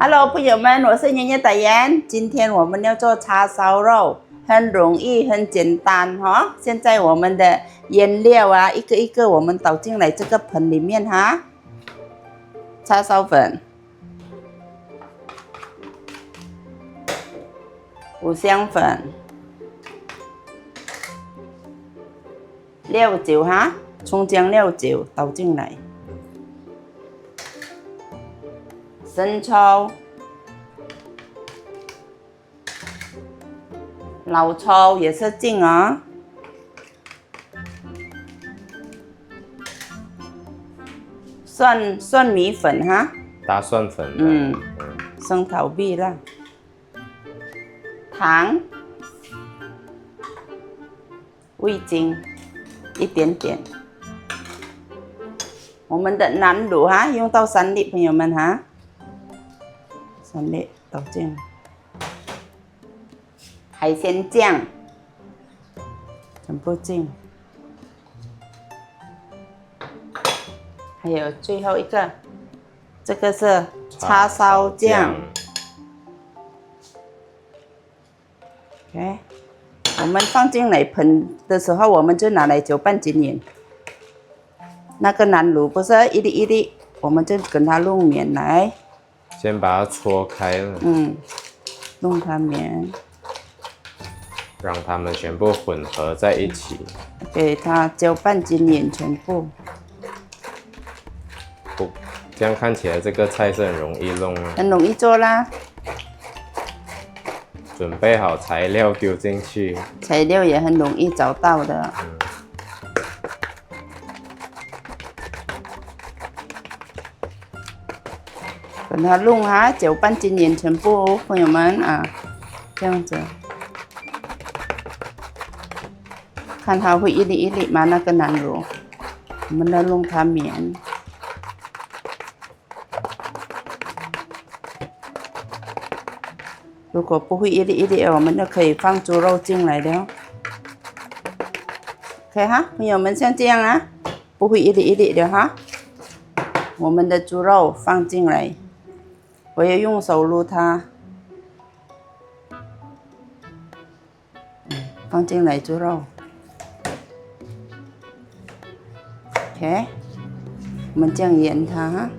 Hello， 朋友们，我是爷爷导言。今天我们要做叉烧肉，很容易，很简单哈。现在我们的原料啊，一个一个我们倒进来这个盆里面哈。叉烧粉、五香粉、料酒哈，葱姜料酒倒进来。生抽、老抽也是进啊，蒜米粉哈，大蒜粉的，生炒米啦，糖、味精一点点，我们的南乳哈，用到3粒，朋友们哈。3粒倒进，海鲜酱全部进，还有最后一个，这个是叉烧酱。OK， 我们放进来盆的时候，我们就拿来搅拌均匀。那个南乳不是一粒一粒，我们就跟它弄绵来。先把它搓开了，弄它绵，让它们全部混合在一起，给它搅拌均匀全部。不，这样看起来这个菜是很容易弄啊。很容易做啦，准备好材料丢进去，材料也很容易找到的。跟它弄哈，搅拌均匀全部，朋友们啊，这样子，看它会一粒一粒吗？那个南乳，我们要弄它绵。如果不会一粒一粒，我们就可以放猪肉进来的。OK 哈，朋友们像这样啊，不会一粒一粒的哈。我们的猪肉放进来。我要用手撸它，放进来猪肉 ，OK， 我们这样腌它哈，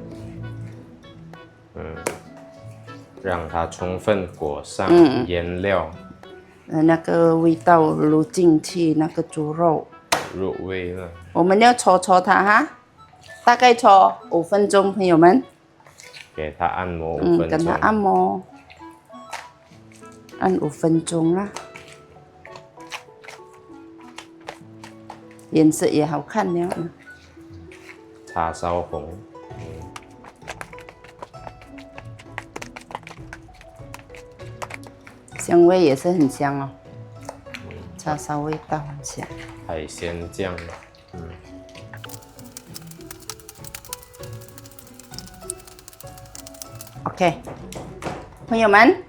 让它充分裹上腌料，那个味道入进去那个猪肉，入味了。我们要搓它哈，大概搓5分钟，朋友们。给它按摩5分钟，跟它按摩，按5分钟啦，颜色也好看了。叉烧红，香味也是很香哦，叉烧味道很香。海鲜酱，OK， 朋友们，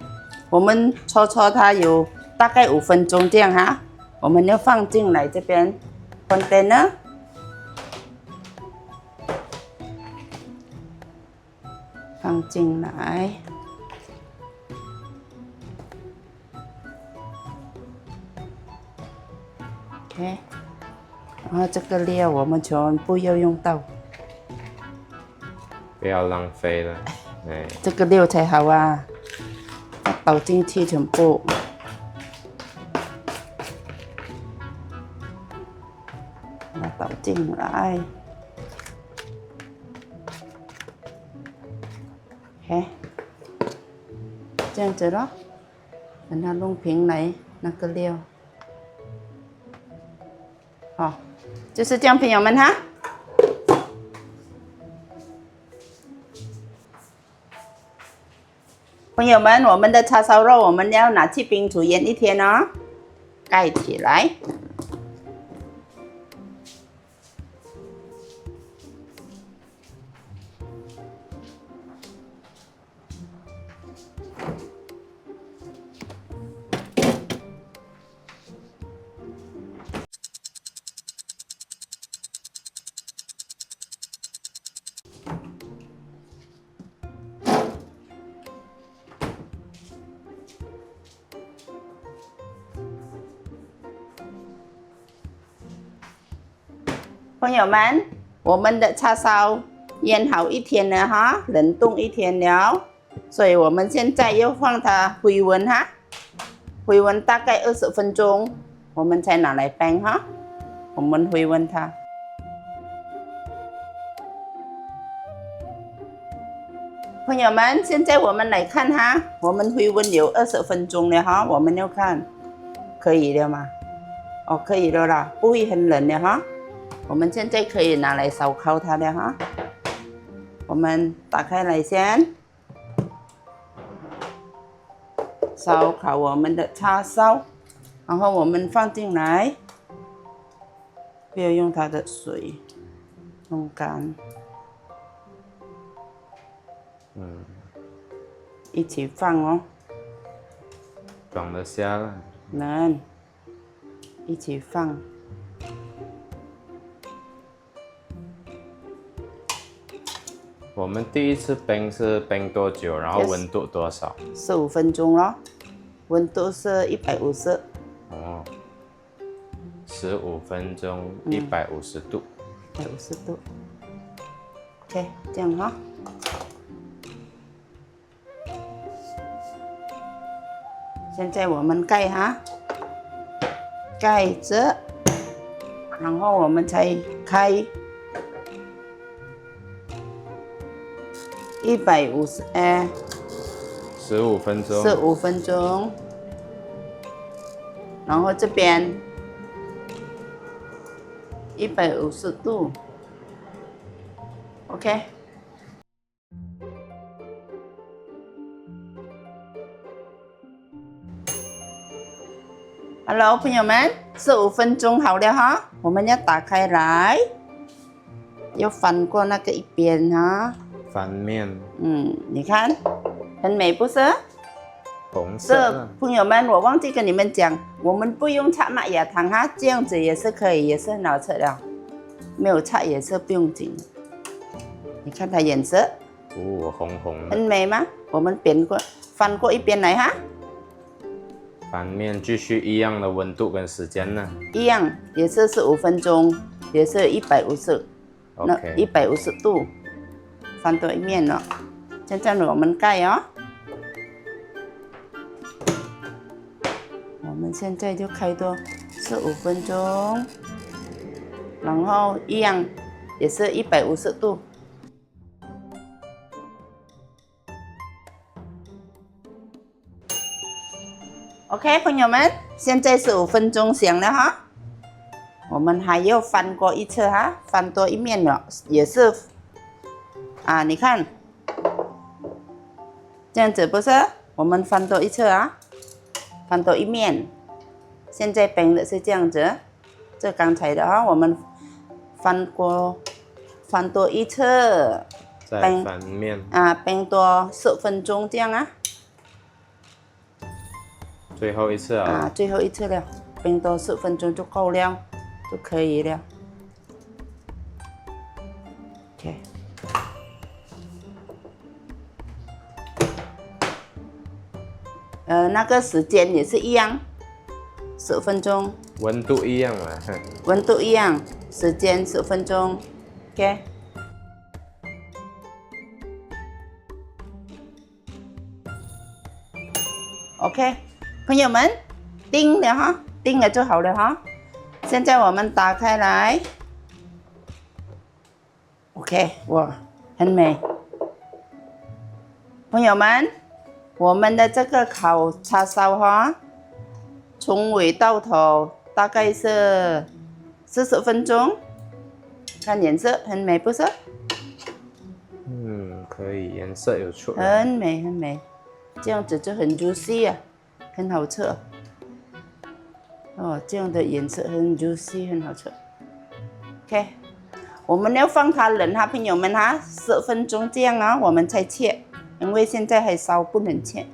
我们搓它有大概5分钟这样哈，我们要放进来这边 container， 放进来。OK， 然后这个料我们全部要用到，不要浪费了。这个料才好啊，倒进去全部，把它倒进来。OK， 这样子咯，等它弄平来那个料。哦，就是这样，朋友们哈。朋友们，我们的叉烧肉我们要拿去冰橱腌1天哦，盖起来。朋友们，我们的叉烧腌好一天了哈，冷冻一天了，所以我们现在要放它回温哈，回温大概20分钟，我们才拿来拌哈。我们回温它。朋友们，现在我们来看哈，我们回温有20分钟了哈，我们要看，可以了吗？哦，可以了啦，不会很冷了哈。我们现在可以拿来烧烤它了哈。我们打开来先，烧烤我们的叉烧，然后我们放进来，不要用它的水，弄干。一起放哦，装得下了。能，一起放。我们第一次冰是冰多久？然后温度多少？15分钟咯，温度是150。哦，15分钟，150度。150度。OK， 这样哈。现在我们盖哈，盖着，然后我们才开150， 15分钟。15分钟，然后这边150度 ，OK。Hello， 朋友们，15分钟好了哈，我们要打开来，要翻过那个一边哈。翻面。你看，很美不是？红色。朋友们，我忘记跟你们讲，我们不用擦麦芽糖哈，这样子也是可以，也是很好吃的。没有擦也是不用紧。你看它颜色。哦，红红的。很美吗？我们翻过一边来哈。翻面继续一样的温度跟时间呢？一样，也是15分钟，也是150，那150度，翻多一面了。现在我们盖哦，我们现在就开多15分钟，然后一样也是150度。OK， 朋友们，现在15分钟响了哈，我们还要翻过一次哈，翻多一面了，也是你看这样子不是？我们翻多一次啊，翻多一面。现在冰的是这样子，这刚才的哈，我们翻多一次，再翻面冰多10分钟这样啊。最后一次啊！最后一次了，冰多10分钟就够了，就可以了。OK， 那个时间也是一样，10分钟。温度一样啊。温度一样，时间10分钟。OK。OK。朋友们，定了哈，定了就好了哈。现在我们打开来 ，OK， 哇，很美。朋友们，我们的这个烤叉烧哈，从尾到头大概是40分钟。看颜色很美，不是？可以，颜色有出来。很美，很美，这样子就很 juicy 啊。很好吃哦，这样的颜色很 juicy， 很好吃。OK， 我们要放它冷哈，朋友们哈，10分钟这样啊，我们才切，因为现在还烧不能切，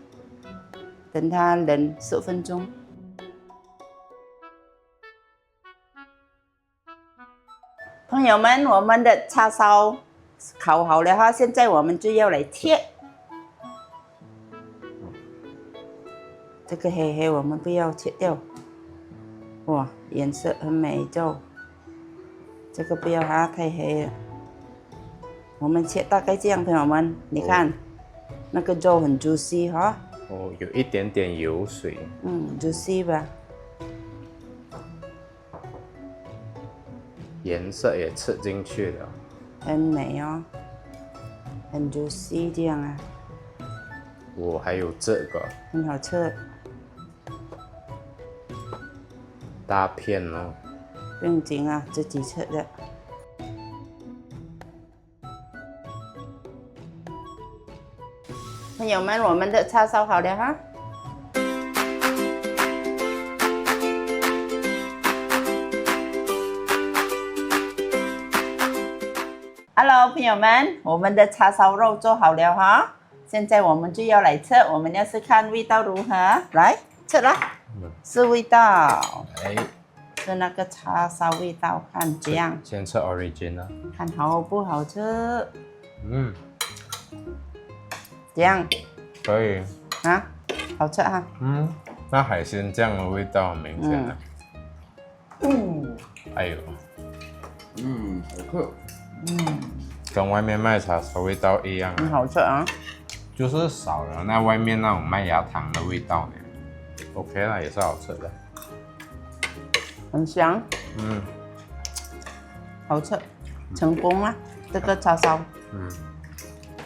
等它冷10分钟。朋友们，我们的叉烧烤好了哈，现在我们就要来切。这个黑黑我们不要切掉，哇，颜色很美就这个不要它太黑了。我们切大概这样，朋友们，你看，那个肉很 juicy 哈。哦，有一点点油水。juicy 吧。颜色也吃进去了。很美哦，很 juicy 这样啊。我还有这个很好吃。大片哦。不用紧啊，自己吃的。朋友们，我们的叉烧好了哈。Hello， 朋友们，我们的叉烧肉做好了哈。现在我们就要来吃，我们要是看味道如何，来吃啦。是味道。哎，是那个叉烧味道，看这样。先吃 original， 看好不好吃？这样可以啊，好吃啊。那海鲜酱的味道很明显了。哎呦，好吃。跟外面卖叉烧味道一样，很好吃啊。就是少了那外面那种麦芽糖的味道呢。OK 啦，也是好吃的。很香。好吃，成功了，这个叉烧。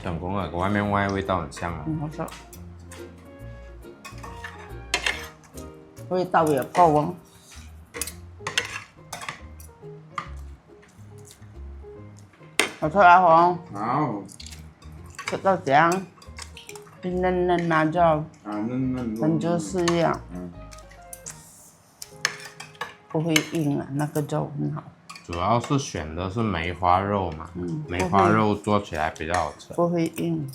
成功了，跟外面味道很像啊。好吃，味道也够哦。好吃啊，红。好。吃到这样，嫩嫩啊，就嫩。很就是这样。不会硬啊，那个肉很好。主要是选的是梅花肉嘛，梅花肉做起来比较好吃，不会硬，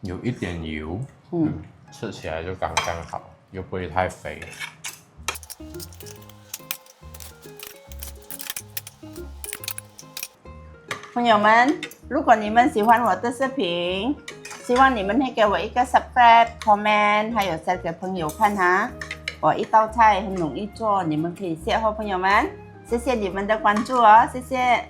有一点油，吃起来就刚刚好，又不会太肥。朋友们，如果你们喜欢我的视频，希望你们会给我一个 subscribe、comment， 还有 share 给朋友看哈。我一道菜很容易做，你们可以share哦，朋友们，谢谢你们的关注哦，谢谢。